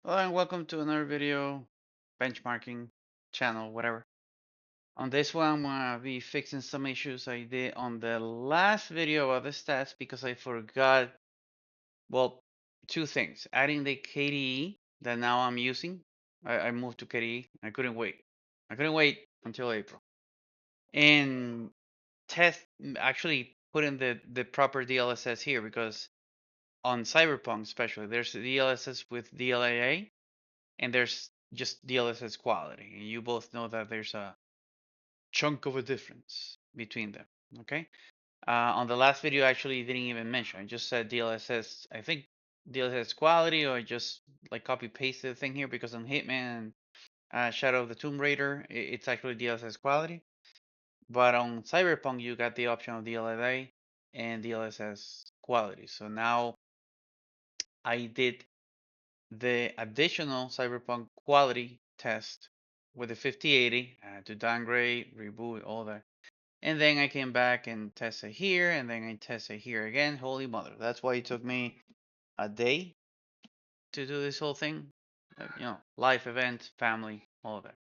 Hello and welcome to another video, benchmarking channel, whatever. On this one, I'm gonna be fixing some issues I did on the last video about the stats because I forgot, well, two things. Adding the KDE that now I'm using. I moved to KDE. I couldn't wait. I couldn't wait until April. And actually putting the proper DLSS here because on Cyberpunk especially, there's the DLSS with DLAA and there's just DLSS quality. And you both know that there's a chunk of a difference between them. Okay. On the last video, I actually didn't even mention. I just said DLSS. I think DLSS quality, or I just like copy pasted the thing here because on Hitman and Shadow of the Tomb Raider, it's actually DLSS quality. But on Cyberpunk, you got the option of DLSA and DLSS quality. So now I did the additional Cyberpunk quality test with the 5080 to downgrade, reboot, all that. And then I came back and tested here, and then I tested here again. Holy mother. That's why it took me a day to do this whole thing. Life event, family, all of that.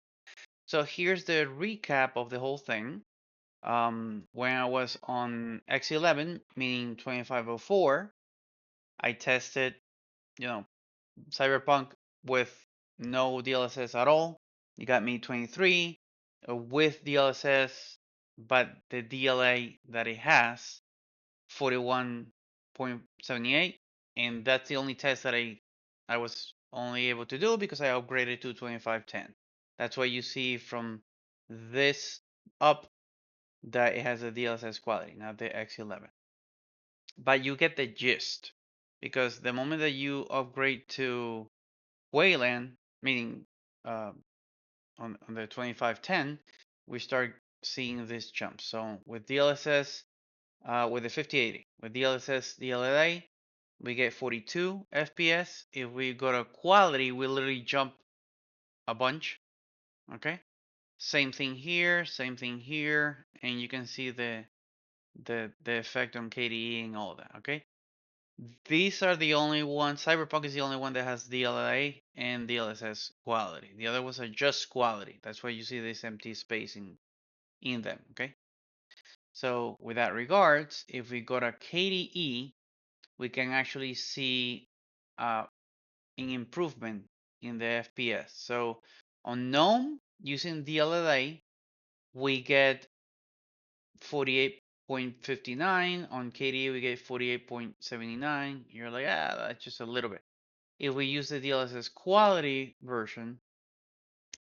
So here's the recap of the whole thing. When I was on X11, meaning 2504, I tested, you know, Cyberpunk with no DLSS at all. You got me 23 with DLSS, but the DLA that it has 41.78, and that's the only test that I was only able to do because I upgraded to 2510. That's why you see from this up that it has a DLSS quality, not the X11. But you get the gist because the moment that you upgrade to Wayland, meaning uh, on the 2510, we start seeing this jump. So with DLSS, with the 5080, with DLSS DLLA, we get 42 FPS. If we go to quality, we literally jump a bunch. Okay. Same thing here, and you can see the effect on KDE and all that. Okay. These are the only ones. Cyberpunk is the only one that has DLLA and DLSS quality. The other ones are just quality. That's why you see this empty space in them. Okay. So with that regards, if we go to KDE, we can actually see an improvement in the FPS. So on Gnome using DLLA, we get 48.59. On KDE, we get 48.79. You're like, that's just a little bit. If we use the DLSS quality version,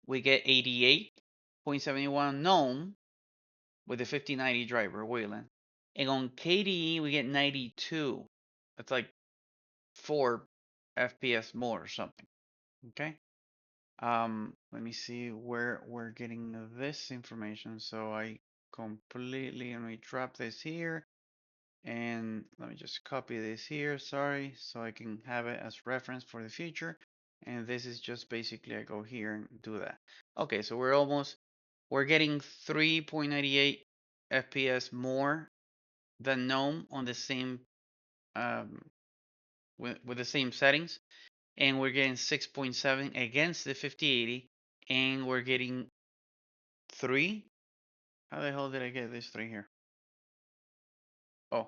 we get 88.71 Gnome with the 5090 driver, Wayland. And on KDE, we get 92. That's like 4 FPS more or something. Okay. Let me see where we're getting this information. So let me drop this here and let me just copy this here. Sorry, so I can have it as reference for the future. And this is just basically I go here and do that. Okay, so we're getting 3.98 FPS more than Gnome on the same um, with the same settings, and we're getting 6.7 against the 5080, and we're getting 3. How the hell did I get this 3 here? Oh,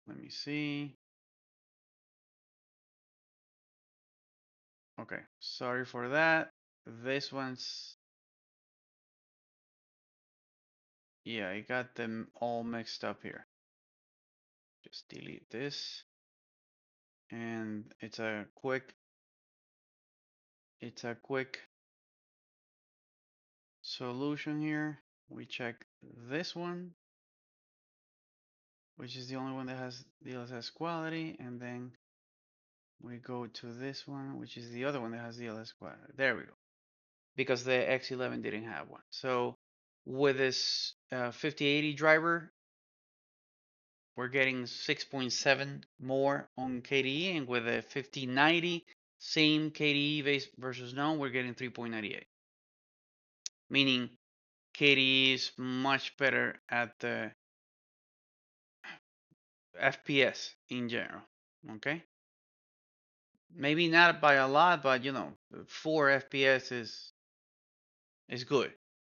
let me see. Okay, sorry for that. This one's, yeah, I got them all mixed up here. Just delete this, and it's a quick solution here. We check this one, which is the only one that has DLSS quality, and then we go to this one, which is the other one that has DLSS quality. There we go. Because the X11 didn't have one. So with this 5080 driver, we're getting 6.7 more on KDE, and with a 5090, same KDE base versus Gnome, we're getting 3.98. Meaning KDE is much better at the FPS in general. Okay. Maybe not by a lot, but 4 FPS is good.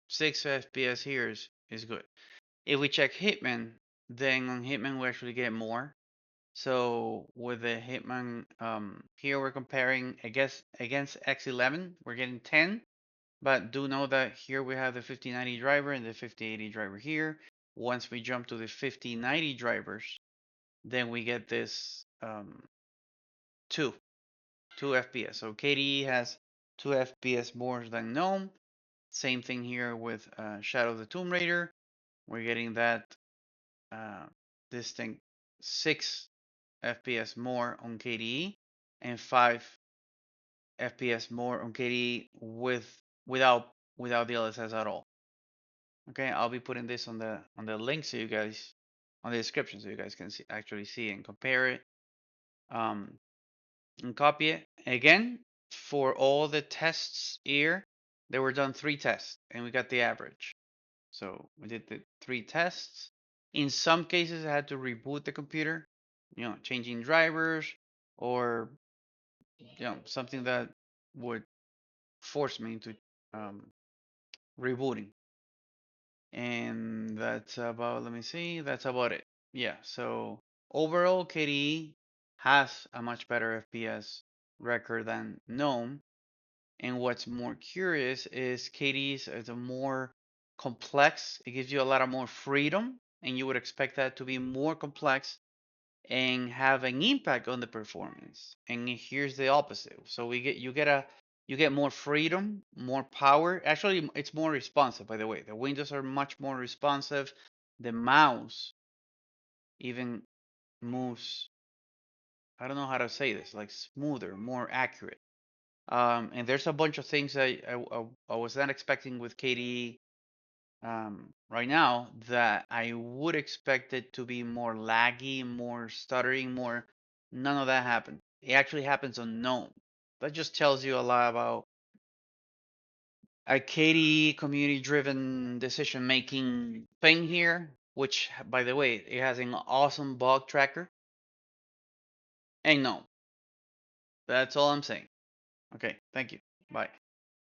6 FPS here is good. If we check Hitman, then on Hitman we actually get more. So with the Hitman, here we're comparing against X11, we're getting 10. But do know that here we have the 5090 driver and the 5080 driver here. Once we jump to the 5090 drivers, then we get this 2 FPS. So KDE has 2 FPS more than Gnome. Same thing here with Shadow of the Tomb Raider. We're getting that distinct 6 FPS more on KDE and 5 FPS more on KDE without DLSS at all. Okay, I'll be putting this on the link so you guys on the description so you guys can actually see and compare it. And copy it again for all the tests here. There were done 3 tests and we got the average. So we did the 3 tests. In some cases, I had to reboot the computer, changing drivers or something that would force me into rebooting. And that's about, let me see, that's about it. Yeah, so overall, KDE has a much better FPS record than Gnome. And what's more curious is KDE's is a more complex. It gives you a lot of more freedom, and you would expect that to be more complex and have an impact on the performance. And here's the opposite. So you get more freedom, more power. Actually, it's more responsive, by the way. The windows are much more responsive. The mouse even moves, I don't know how to say this, like smoother, more accurate. And there's a bunch of things I was not expecting with KDE right now that I would expect it to be more laggy, more stuttering, more. None of that happened. It actually happens on Gnome. That just tells you a lot about a KDE community-driven decision-making thing here. Which, by the way, it has an awesome bug tracker. And no, that's all I'm saying. Okay, thank you. Bye.